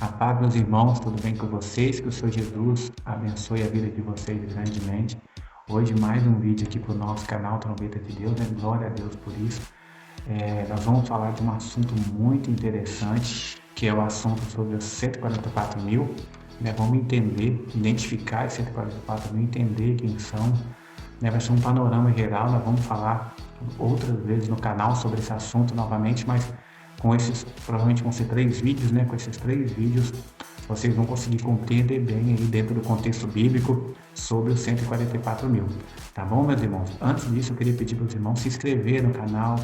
A paz, meus irmãos, tudo bem com vocês? Que o Senhor Jesus abençoe a vida de vocês grandemente. Hoje mais um vídeo aqui para o nosso canal Trombeta de Deus, né? Glória a Deus por isso. Nós vamos falar de um assunto muito interessante, que é o assunto sobre os 144 mil. Né? Vamos entender, identificar os 144 mil, entender quem são. Né? Vai ser um panorama geral, nós vamos falar outras vezes no canal sobre esse assunto novamente, mas com esses, provavelmente vão ser 3 vídeos, né? Com esses 3 vídeos, vocês vão conseguir compreender bem aí dentro do contexto bíblico sobre os 144 mil. Tá bom, meus irmãos? Antes disso, eu queria pedir para os irmãos se inscrever no canal,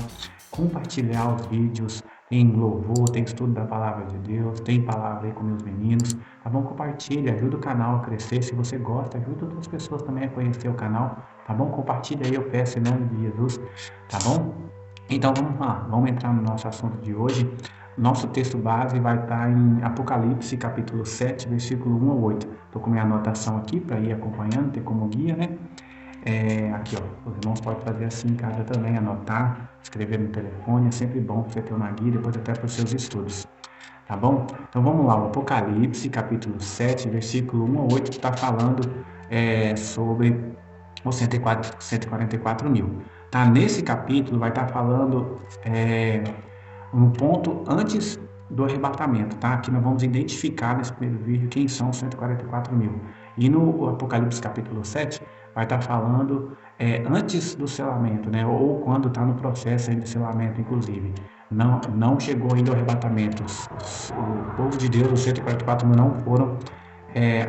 compartilhar os vídeos. Tem louvor, tem estudo da palavra de Deus, tem palavra aí com meus meninos. Tá bom? Compartilha, ajuda o canal a crescer. Se você gosta, ajuda outras pessoas também a conhecer o canal. Tá bom? Compartilha aí, eu peço em nome de Jesus. Tá bom? Então vamos lá, vamos entrar no nosso assunto de hoje. Nosso texto base vai estar em Apocalipse, capítulo 7, versículo 1 ao 8. Estou com minha anotação aqui para ir acompanhando, ter como guia, né? Aqui, ó, os irmãos podem fazer assim em casa também, anotar, escrever no telefone, é sempre bom você ter uma guia, depois até para os seus estudos. Tá bom? Então vamos lá, o Apocalipse, capítulo 7, versículo 1 ao 8, está falando sobre os 144 mil. Tá? Nesse capítulo vai estar falando um ponto antes do arrebatamento, tá? Aqui nós vamos identificar nesse primeiro vídeo quem são os 144 mil. E no Apocalipse capítulo 7 vai estar falando antes do selamento, né? Ou quando está no processo de selamento, inclusive. Não chegou ainda o arrebatamento. O povo de Deus, os 144 mil, não foram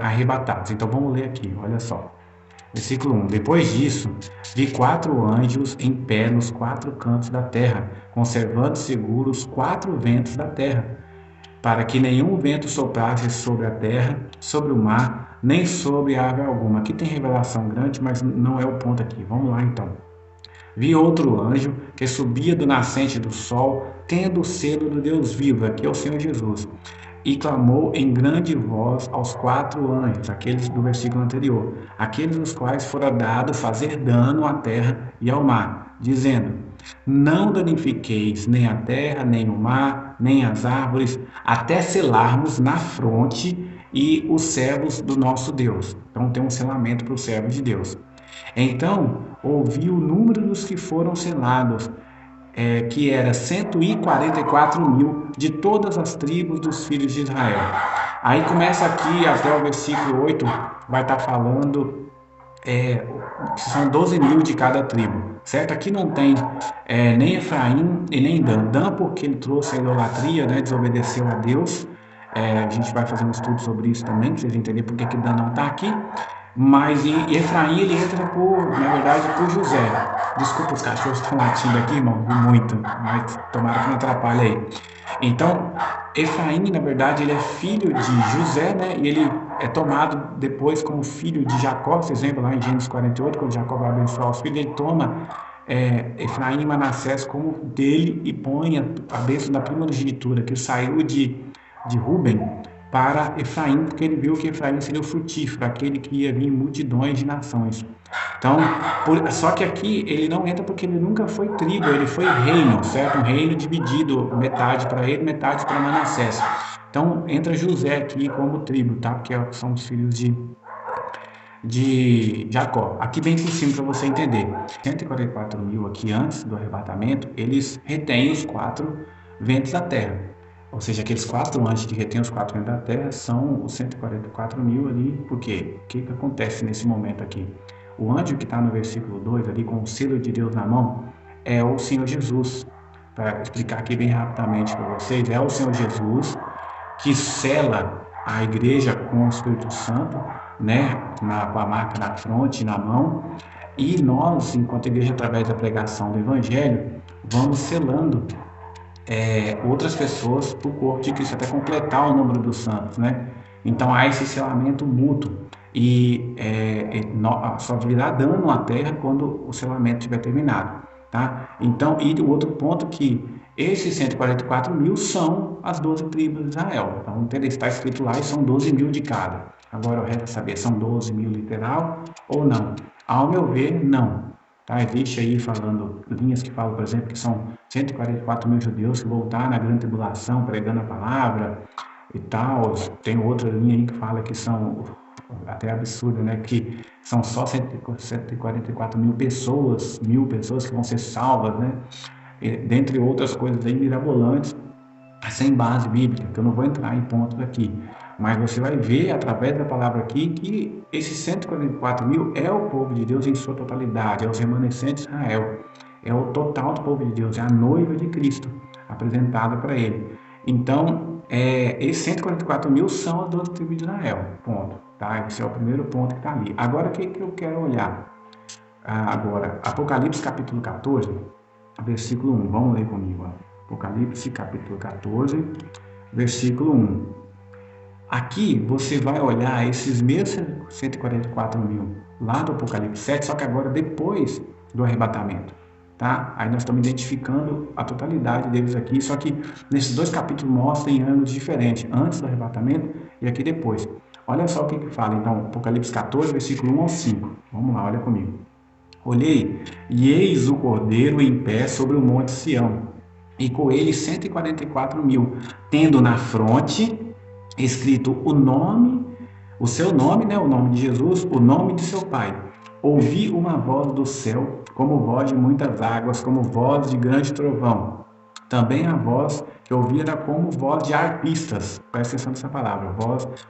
arrebatados. Então vamos ler aqui, olha só. Versículo 1. Depois disso, vi 4 anjos em pé nos 4 cantos da terra, conservando seguros os 4 ventos da terra, para que nenhum vento soprasse sobre a terra, sobre o mar, nem sobre ave alguma. Aqui tem revelação grande, mas não é o ponto aqui. Vamos lá então. Vi outro anjo que subia do nascente do sol, tendo o selo do Deus vivo, aqui é o Senhor Jesus, e clamou em grande voz aos 4 anjos, aqueles do versículo anterior, aqueles nos quais fora dado fazer dano à terra e ao mar, dizendo: não danifiqueis nem a terra, nem o mar, nem as árvores, até selarmos na fronte e os servos do nosso Deus. Então tem um selamento para os servos de Deus. Então ouvi o número dos que foram selados, que era 144 mil de todas as tribos dos filhos de Israel. Aí começa aqui até o versículo 8, vai estar falando que são 12 mil de cada tribo, certo? Aqui não tem nem Efraim e nem Dan. Dan porque ele trouxe a idolatria, né, desobedeceu a Deus. A gente vai fazer um estudo sobre isso também, para vocês entenderem por que Dan não está aqui. Mas Efraim, ele entra na verdade, por José. Desculpa, os cachorros estão latindo aqui, irmão, muito, mas tomara que não atrapalhe aí. Então, Efraim, na verdade, ele é filho de José, né? E ele é tomado depois como filho de Jacó. Vocês lembram lá em Gênesis 48, quando Jacó vai abençoar os filhos, ele toma Efraim e Manassés como dele e põe a bênção da primogenitura, que saiu de Ruben para Efraim, porque ele viu que Efraim seria o frutífero, aquele que ia vir multidões de nações. Então, só que aqui ele não entra porque ele nunca foi tribo, ele foi reino, certo? Um reino dividido, metade para ele, metade para Manassés. Então, entra José aqui como tribo, tá? Porque são os filhos de Jacó. Aqui bem por cima para você entender. 144 mil aqui antes do arrebatamento, eles retêm os 4 ventos da terra. Ou seja, aqueles 4 anjos que retêm os 4 ventos da terra são os 144 mil ali. Por quê? O que acontece nesse momento aqui? O anjo que está no versículo 2 ali com o selo de Deus na mão é o Senhor Jesus. Para explicar aqui bem rapidamente para vocês, é o Senhor Jesus que sela a igreja com o Espírito Santo, né, com a marca na fronte, na mão, e nós, enquanto igreja, através da pregação do Evangelho, vamos selando outras pessoas para o corpo de Cristo, até completar o número dos santos, né? Então há esse selamento mútuo e só virá dano à terra quando o selamento estiver terminado, tá? Então, e o outro ponto que esses 144 mil são as 12 tribos de Israel. Então, está escrito lá e são 12 mil de cada. Agora, o resto é saber, são 12 mil literal ou não? Ao meu ver, não. Tá? Existe aí linhas que falam, por exemplo, que são 144 mil judeus que voltaram na grande tribulação pregando a palavra. e tal. Tem outra linha aí que fala que são até absurdo, né? Que são só 144 mil pessoas que vão ser salvas, né? E, dentre outras coisas aí mirabolantes, sem base bíblica, que eu não vou entrar em pontos aqui. Mas você vai ver através da palavra aqui que esses 144 mil é o povo de Deus em sua totalidade, é os remanescentes de Israel, é o total do povo de Deus, é a noiva de Cristo apresentada para ele. Então, esses 144 mil são as 12 tribos de Israel, ponto. Tá? Esse é o primeiro ponto que está ali. Agora, o que eu quero olhar? Agora, Apocalipse capítulo 14, versículo 1. Vamos ler comigo. Apocalipse capítulo 14, versículo 1. Aqui você vai olhar esses mesmos 144 mil lá do Apocalipse 7, só que agora depois do arrebatamento. Tá? Aí nós estamos identificando a totalidade deles aqui, só que nesses dois capítulos mostram em anos diferentes, antes do arrebatamento e aqui depois. Olha só o que fala, então, Apocalipse 14, versículo 1 ao 5. Vamos lá, olha comigo. Olhei, e eis o Cordeiro em pé sobre o monte Sião, e com ele 144 mil, tendo na fronte escrito o seu nome, né, o nome de Jesus, o nome de seu Pai. Ouvi uma voz do céu, como voz de muitas águas, como voz de grande trovão. Também a voz que eu ouvi era como voz de arpistas, presta atenção nessa palavra,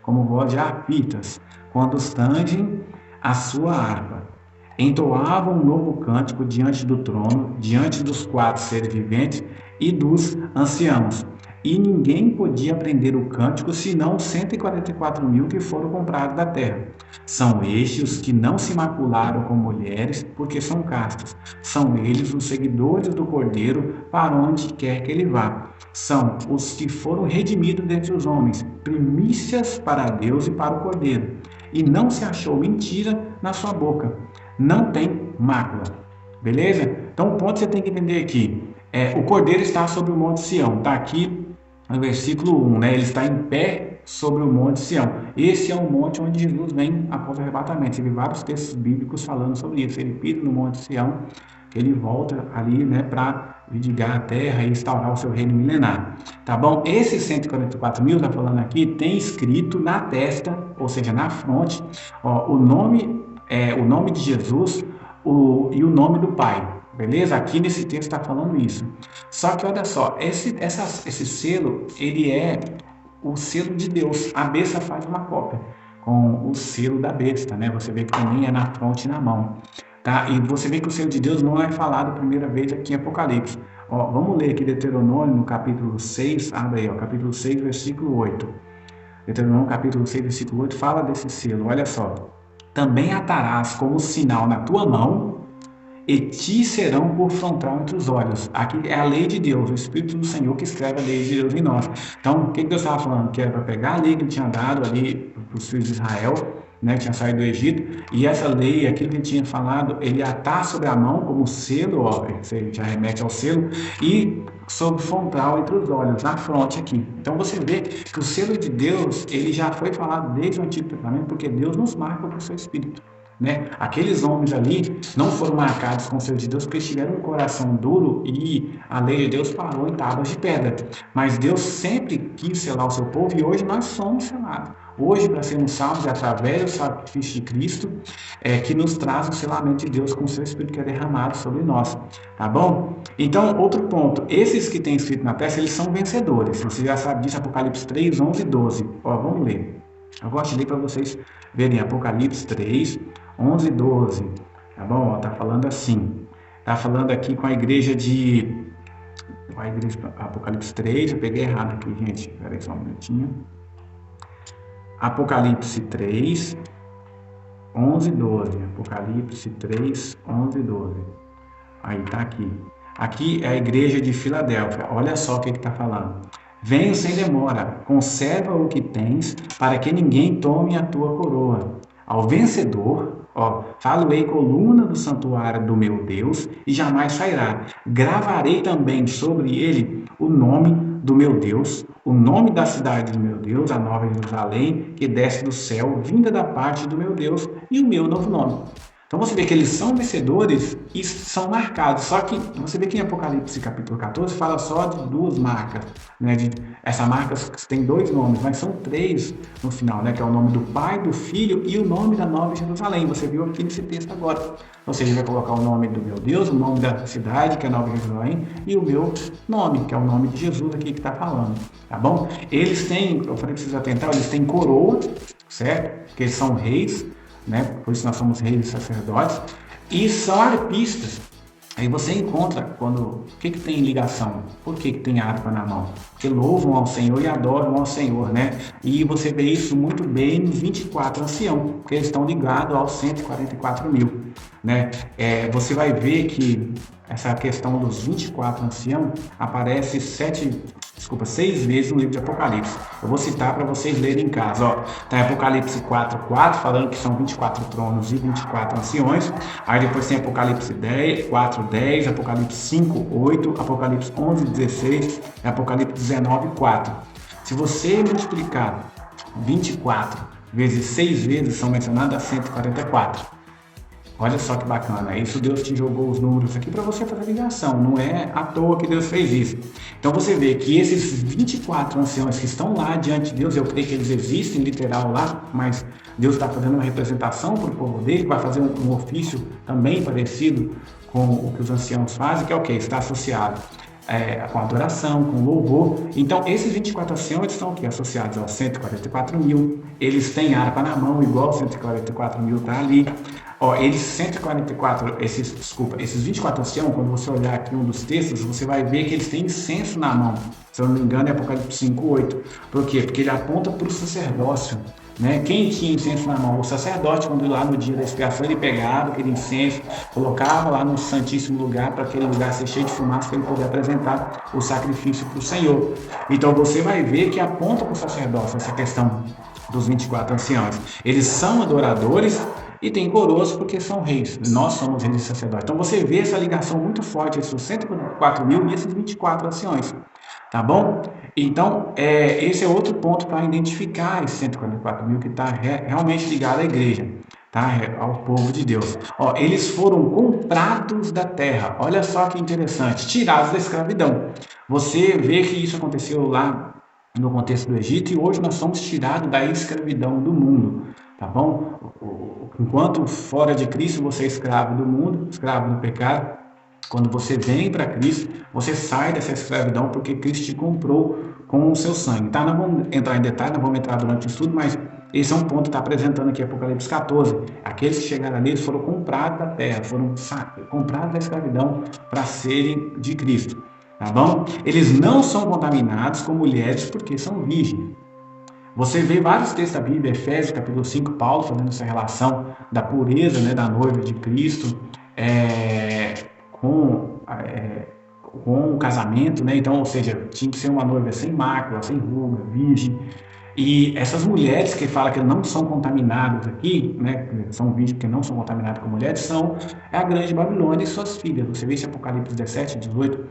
como voz de arpistas, quando tangem a sua harpa. Entoavam um novo cântico diante do trono, diante dos quatro seres viventes e dos anciãos. E ninguém podia aprender o cântico senão os 144 mil que foram comprados da terra. São estes os que não se macularam com mulheres, porque são castos. São eles os seguidores do Cordeiro para onde quer que ele vá. São os que foram redimidos dentre os homens, primícias para Deus e para o Cordeiro. E não se achou mentira na sua boca. Não tem mácula. Beleza? Então o ponto que você tem que entender aqui o Cordeiro está sobre o monte Sião. Está aqui no versículo 1, né? Ele está em pé sobre o monte Sião. Esse é o monte onde Jesus vem após o arrebatamento. Teve vários textos bíblicos falando sobre isso. Ele pisa no monte Sião, ele volta ali, né, para vidigar a terra e instaurar o seu reino milenar. Tá bom? Esses 144 mil, tá falando aqui, tem escrito na testa, ou seja, na fronte, o nome de Jesus e o nome do Pai. Beleza? Aqui nesse texto está falando isso. Só que olha só, esse selo, ele é o selo de Deus. A besta faz uma cópia com o selo da besta, né? Você vê que também é na fronte e na mão. Tá? E você vê que o selo de Deus não é falado a primeira vez aqui em Apocalipse. Vamos ler aqui Deuteronômio, no capítulo 6, abre aí, capítulo 6, versículo 8. Deuteronômio, capítulo 6, versículo 8, fala desse selo, olha só. Também atarás como sinal na tua mão, e te serão por frontal entre os olhos. Aqui é a lei de Deus, o Espírito do Senhor que escreve a lei de Deus em nós. Então, o que Deus estava falando? Que era para pegar a lei que ele tinha dado ali para os filhos de Israel, né, que tinha saído do Egito, e essa lei, aquilo que ele tinha falado, ele atar sobre a mão como selo, você já remete ao selo, e sobre o frontal entre os olhos, na fronte aqui. Então você vê que o selo de Deus, ele já foi falado desde o Antigo Testamento, porque Deus nos marca com o seu Espírito. Né? Aqueles homens ali não foram marcados com o selo de Deus porque eles tiveram um coração duro e a lei de Deus parou em tábuas de pedra. Mas Deus sempre quis selar o seu povo e hoje nós somos selados. Hoje, para sermos salvos, é através do sacrifício de Cristo que nos traz o selamento de Deus com o seu Espírito que é derramado sobre nós. Tá bom? Então, outro ponto. Esses que têm escrito na testa, eles são vencedores. Você já sabe disso, Apocalipse 3, 11 e 12. Vamos ler. Eu gosto de ler para vocês verem Apocalipse 3, 11 e 12. Tá bom? Tá falando assim. Tá falando aqui com a igreja de... Apocalipse 3, eu peguei errado aqui, gente. Espera aí só um minutinho. Apocalipse 3, 11 e 12. Apocalipse 3, 11 e 12. Aí tá aqui. Aqui é a igreja de Filadélfia. Olha só o que está falando. Venho sem demora, conserva o que tens, para que ninguém tome a tua coroa. Ao vencedor, falo-ei coluna do santuário do meu Deus, e jamais sairá. Gravarei também sobre ele o nome do meu Deus, o nome da cidade do meu Deus, a nova Jerusalém, que desce do céu, vinda da parte do meu Deus, e o meu novo nome. Então você vê que eles são vencedores e são marcados. Só que você vê que em Apocalipse capítulo 14 fala só de duas marcas, né? Essa marca tem dois nomes, mas são três no final, né? Que é o nome do Pai, do Filho e o nome da Nova Jerusalém. Você viu aqui nesse texto agora. Ou seja, ele vai colocar o nome do meu Deus, o nome da cidade, que é a Nova Jerusalém, e o meu nome, que é o nome de Jesus aqui que está falando, tá bom? Eles têm, eu falei para vocês atentar, eles têm coroa, certo? Porque eles são reis, né? Por isso nós somos reis e sacerdotes, e são arpistas. Aí você encontra quando o que tem ligação? Por que tem harpa na mão? Porque louvam ao Senhor e adoram ao Senhor, né? E você vê isso muito bem nos 24 anciãos, porque eles estão ligados aos 144 mil, né? Você vai ver que essa questão dos 24 anciãos aparece seis vezes no livro de Apocalipse. Eu vou citar para vocês lerem em casa. Ó, tá em Apocalipse 4:4, falando que são 24 tronos e 24 anciões. Aí depois tem Apocalipse 4:10, Apocalipse 5:8, Apocalipse 11:16 e Apocalipse 19:4. Se você multiplicar 24 vezes 6 vezes, são mencionadas 144. Olha só que bacana, isso Deus te jogou os números aqui para você fazer ligação, não é à toa que Deus fez isso. Então você vê que esses 24 anciãos que estão lá diante de Deus, eu creio que eles existem literal lá, mas Deus está fazendo uma representação para o povo dele, vai fazer um ofício também parecido com o que os anciãos fazem, que é o que? Está associado com adoração, com louvor. Então, esses 24 anciãos estão aqui associados aos 144 mil. Eles têm harpa na mão, igual 144 mil está ali. Ó, esses 24 anciãos, quando você olhar aqui um dos textos, você vai ver que eles têm incenso na mão. Se eu não me engano, é Apocalipse 5:8. Por quê? Porque ele aponta para o sacerdócio. Né? Quem tinha incenso na mão? O sacerdote, quando lá no dia da expiação, ele pegava aquele incenso, colocava lá no santíssimo lugar, para aquele lugar ser cheio de fumaça, para ele poder apresentar o sacrifício para o Senhor. Então você vai ver que aponta para o sacerdócio essa questão dos 24 anciãos. Eles são adoradores e têm coroas porque são reis. Nós somos reis e sacerdotes. Então você vê essa ligação muito forte entre os 144 mil e esses 24 anciões. Tá bom? Então, esse é outro ponto para identificar esses 144 mil que está realmente ligado à igreja, tá? Ao povo de Deus. Ó, eles foram comprados da terra. Olha só que interessante, tirados da escravidão. Você vê que isso aconteceu lá no contexto do Egito e hoje nós somos tirados da escravidão do mundo, tá bom? Enquanto fora de Cristo você é escravo do mundo, escravo do pecado. Quando você vem para Cristo, você sai dessa escravidão porque Cristo te comprou com o seu sangue. Tá? Não vamos entrar em detalhe, não vamos entrar durante o estudo, mas esse é um ponto que está apresentando aqui Apocalipse 14. Aqueles que chegaram ali, eles foram comprados da terra, foram comprados da escravidão para serem de Cristo. Tá bom? Eles não são contaminados com mulheres porque são virgens. Você vê vários textos da Bíblia, Efésios capítulo 5, Paulo fazendo essa relação da pureza, né, da noiva de Cristo, com o casamento, né? Então, ou seja, tinha que ser uma noiva sem mácula, sem ruga, virgem. E essas mulheres que falam que não são contaminadas aqui, né? São virgens porque não são contaminadas com mulheres, são a grande Babilônia e suas filhas. Você vê esse Apocalipse 17, 18,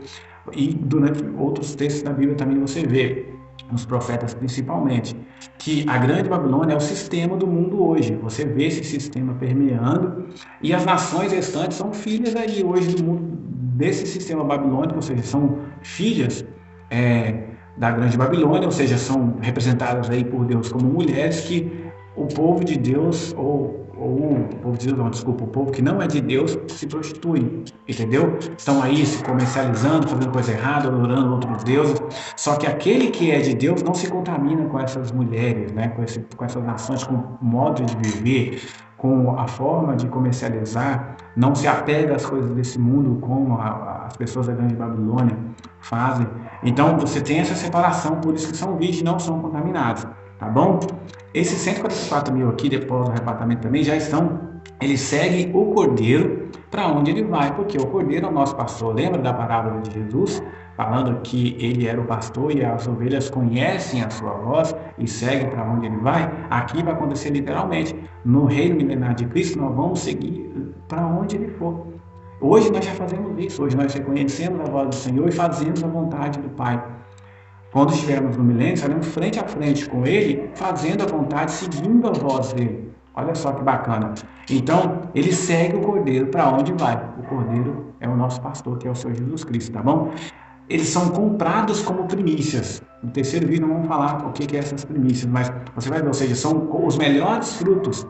e durante outros textos da Bíblia também você vê, nos profetas principalmente, que a grande Babilônia é o sistema do mundo hoje. Você vê esse sistema permeando e as nações restantes são filhas aí hoje do mundo desse sistema babilônico, ou seja, são filhas da grande Babilônia, ou seja, são representadas aí por Deus como mulheres que o povo de Deus, o povo que não é de Deus se prostitui, entendeu? Estão aí se comercializando, fazendo coisa errada, adorando outros deuses. Só que aquele que é de Deus não se contamina com essas mulheres, né? Com essas nações, com o modo de viver, com a forma de comercializar, não se apega às coisas desse mundo como as pessoas da grande Babilônia fazem. Então você tem essa separação, por isso que são virgens, não são contaminados. Tá bom? Esses 144 mil aqui, depois do arrebatamento também, já estão, eles seguem o Cordeiro para onde ele vai, porque o Cordeiro é o nosso pastor. Lembra da parábola de Jesus? Falando que ele era o pastor e as ovelhas conhecem a sua voz e seguem para onde ele vai. Aqui vai acontecer literalmente. No reino milenar de Cristo, nós vamos seguir para onde ele for. Hoje nós já fazemos isso. Hoje nós reconhecemos a voz do Senhor e fazemos a vontade do Pai. Quando estivermos no milênio, estaremos frente a frente com Ele, fazendo a vontade, seguindo a voz dEle. Olha só que bacana. Então, ele segue o Cordeiro para onde vai. O Cordeiro é o nosso pastor, que é o Senhor Jesus Cristo, tá bom? Eles são comprados como primícias. No terceiro vídeo não vamos falar o que é essas primícias, mas você vai ver, ou seja, são os melhores frutos.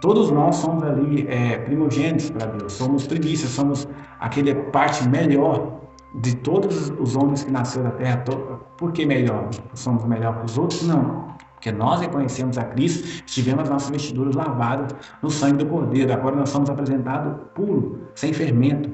Todos nós somos ali primogênitos para Deus, somos primícias, somos aquela parte melhor de todos os homens que nasceram da terra. Por que melhor? Somos melhor que os outros? Não. Porque nós reconhecemos a Cristo, tivemos nossas vestiduras lavadas no sangue do Cordeiro. Agora nós somos apresentados puro, sem fermento,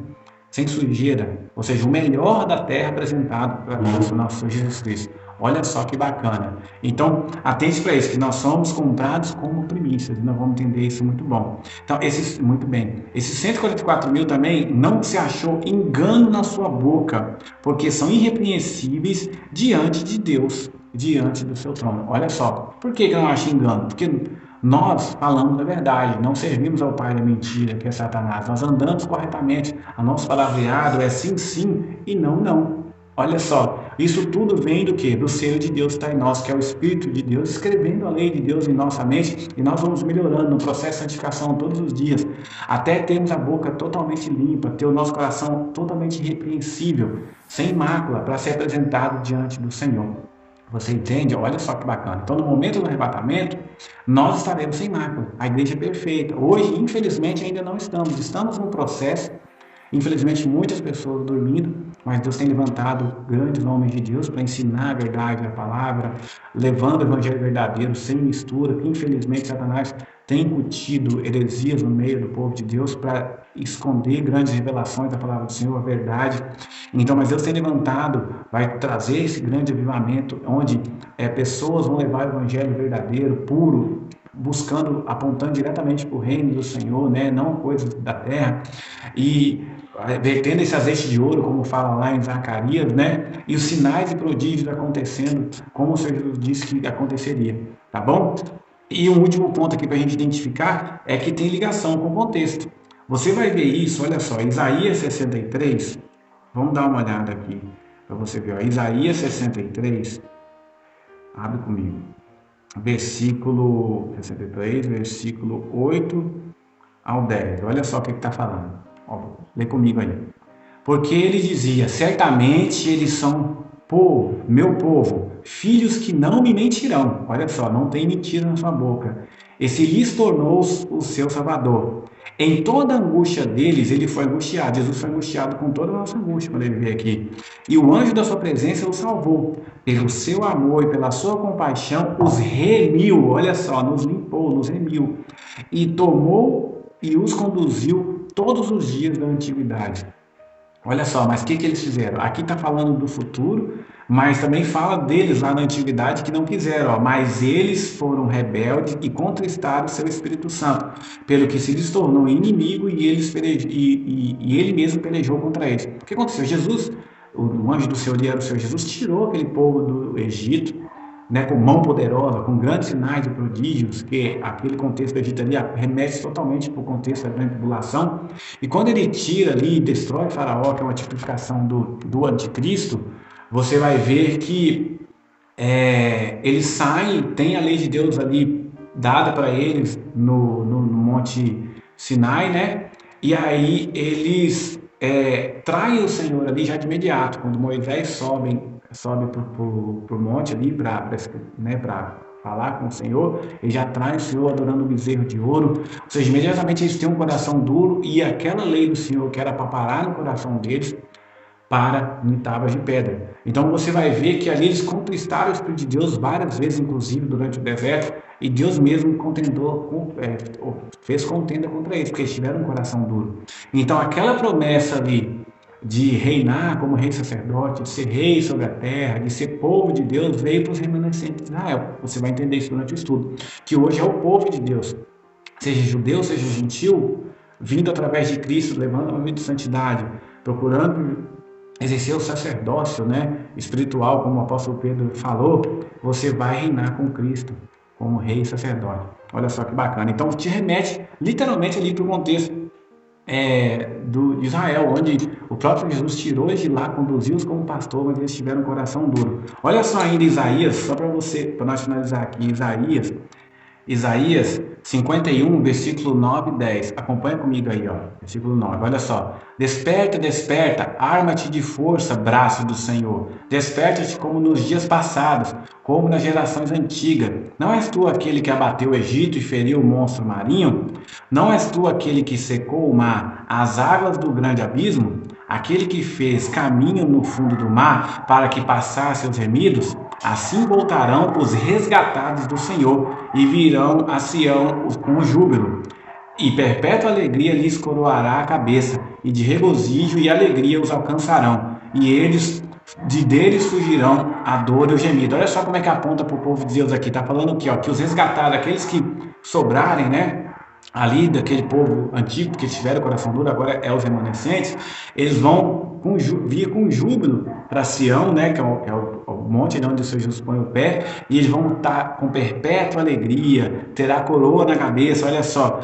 sem sujeira. Ou seja, o melhor da terra apresentado para Deus, o nosso Senhor Jesus Cristo. Olha só que bacana. Então, atente para isso, que nós somos comprados como primícias. Nós vamos entender isso muito bom. Então, muito bem. Esses 144 mil também não se achou engano na sua boca, porque são irrepreensíveis diante de Deus, diante do seu trono. Olha só. Por que eu não acho engano? Porque nós falamos a verdade, não servimos ao pai da mentira, que é Satanás. Nós andamos corretamente. O nosso palavreado é sim, sim e não, não. Olha só, isso tudo vem do quê? Do selo de Deus que está em nós, que é o Espírito de Deus, escrevendo a lei de Deus em nossa mente, e nós vamos melhorando no processo de santificação todos os dias, até termos a boca totalmente limpa, ter o nosso coração totalmente irrepreensível, sem mácula, para ser apresentado diante do Senhor. Você entende? Olha só que bacana. Então, no momento do arrebatamento, nós estaremos sem mácula. A igreja é perfeita. Hoje, infelizmente, ainda não estamos. Estamos num processo. Infelizmente, muitas pessoas dormindo, mas Deus tem levantado grandes homens de Deus para ensinar a verdade, a palavra, levando o evangelho verdadeiro, sem mistura, que infelizmente Satanás tem incutido heresias no meio do povo de Deus para esconder grandes revelações da palavra do Senhor, a verdade. Então, mas Deus tem levantado, vai trazer esse grande avivamento, onde pessoas vão levar o evangelho verdadeiro, puro, buscando, apontando diretamente para o reino do Senhor, né? Não coisas da terra, e vertendo esse azeite de ouro, como fala lá em Zacarias, né? E os sinais e prodígios acontecendo, como o Senhor Jesus disse que aconteceria, tá bom? E um último ponto aqui para a gente identificar é que tem ligação com o contexto. Você vai ver isso, olha só, Isaías 63, vamos dar uma olhada aqui para você ver, ó, Isaías 63, abre comigo. Versículo 63, versículo 8 ao 10. Olha só o que está falando. Ó, lê comigo aí. Porque ele dizia, certamente eles são meu povo, filhos que não me mentirão. Olha só, não tem mentira na sua boca. Esse lhes tornou o seu salvador. Em toda a angústia deles, ele foi angustiado. Jesus foi angustiado com toda a nossa angústia quando ele veio aqui. E o anjo da sua presença o salvou. Pelo seu amor e pela sua compaixão, os remiu. Olha só, nos limpou, nos remiu. E tomou e os conduziu todos os dias da antiguidade. Olha só, mas o que eles fizeram? Aqui está falando do futuro, mas também fala deles lá na antiguidade que não quiseram. Ó, mas eles foram rebeldes e contristaram o seu Espírito Santo, pelo que se lhes tornou inimigo e ele mesmo pelejou contra eles. O que aconteceu? Jesus, o anjo do Senhor, era o Senhor Jesus, tirou aquele povo do Egito, né, com mão poderosa, com grandes sinais e prodígios, que aquele contexto do Egito ali remete totalmente para o contexto da grande tribulação. E quando ele tira ali e destrói Faraó, que é uma tipificação do anticristo, você vai ver que eles saem, tem a lei de Deus ali dada para eles no Monte Sinai, né? E aí eles traem o Senhor ali já de imediato, quando Moisés sobe para o monte ali para falar com o Senhor, ele já traz o Senhor adorando o bezerro de ouro. Ou seja, imediatamente eles têm um coração duro e aquela lei do Senhor que era para parar no coração deles, para em tábuas de pedra. Então você vai ver que ali eles conquistaram o Espírito de Deus várias vezes, inclusive durante o deserto, e Deus mesmo fez contenda contra eles, porque eles tiveram um coração duro. Então aquela promessa ali de reinar como rei sacerdote, de ser rei sobre a terra, de ser povo de Deus, veio para os remanescentes de Israel. Você vai entender isso durante o estudo, que hoje é o povo de Deus, seja judeu, seja gentil, vindo através de Cristo, levando uma vida de santidade, procurando exercer o sacerdócio, né, espiritual, como o apóstolo Pedro falou, você vai reinar com Cristo como rei e sacerdote. Olha só que bacana. Então te remete literalmente ali para o contexto de Israel, onde o próprio Jesus tirou eles de lá, conduziu-os como pastor, mas eles tiveram um coração duro. Olha só ainda Isaías, só para nós finalizar aqui, Isaías Isaías 51, versículo 9 e 10. Acompanha comigo aí, ó. Versículo 9. Olha só. Desperta, desperta, arma-te de força, braço do Senhor. Desperta-te como nos dias passados, como nas gerações antigas. Não és tu aquele que abateu o Egito e feriu o monstro marinho? Não és tu aquele que secou o mar, as águas do grande abismo? Aquele que fez caminho no fundo do mar para que passassem os remidos? Assim voltarão os resgatados do Senhor e virão a Sião com júbilo. E perpétua alegria lhes coroará a cabeça, e de regozijo e alegria os alcançarão. E eles deles fugirão a dor e o gemido. Olha só como é que aponta para o povo de Deus aqui. Está falando aqui, ó, que os resgatados, aqueles que sobrarem, né? Ali daquele povo antigo que tiveram o coração duro, agora é os remanescentes, eles vão vir com júbilo para Sião, né, que é o monte onde o Senhor Jesus põe o pé, e eles vão estar com perpétua alegria, terá coroa na cabeça, olha só,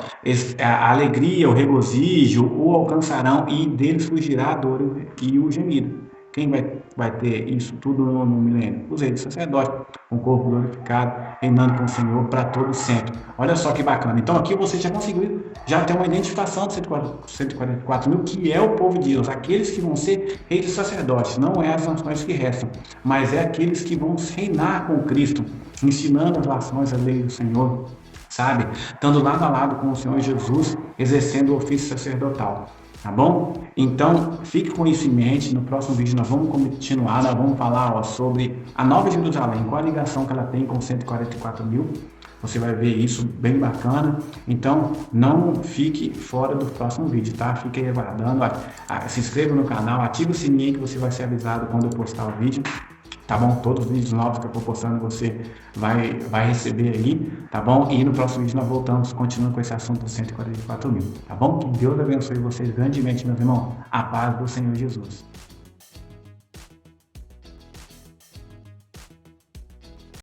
a alegria, o regozijo o alcançarão e deles fugirá a dor e o gemido. Quem vai ter isso tudo no milênio? Os reis dos sacerdotes, com o corpo glorificado, reinando com o Senhor para todo sempre. Olha só que bacana. Então aqui você já conseguiu, já tem uma identificação de 144 mil, que é o povo de Deus, aqueles que vão ser reis dos sacerdotes, não é as nações que restam, mas é aqueles que vão reinar com Cristo, ensinando as nações a lei do Senhor, sabe? Estando lado a lado com o Senhor Jesus, exercendo o ofício sacerdotal. Tá bom? Então, fique com isso em mente. No próximo vídeo nós vamos continuar, nós vamos falar sobre a Nova Jerusalém, qual a ligação que ela tem com 144 mil. Você vai ver isso bem bacana. Então, não fique fora do próximo vídeo, tá? Fique aí aguardando. Se inscreva no canal, ative o sininho que você vai ser avisado quando eu postar o vídeo. Tá bom? Todos os vídeos novos que eu for postando você vai receber aí, tá bom? E no próximo vídeo nós voltamos, continuando com esse assunto dos 144 mil, tá bom? Que Deus abençoe vocês grandemente, meus irmãos. A paz do Senhor Jesus.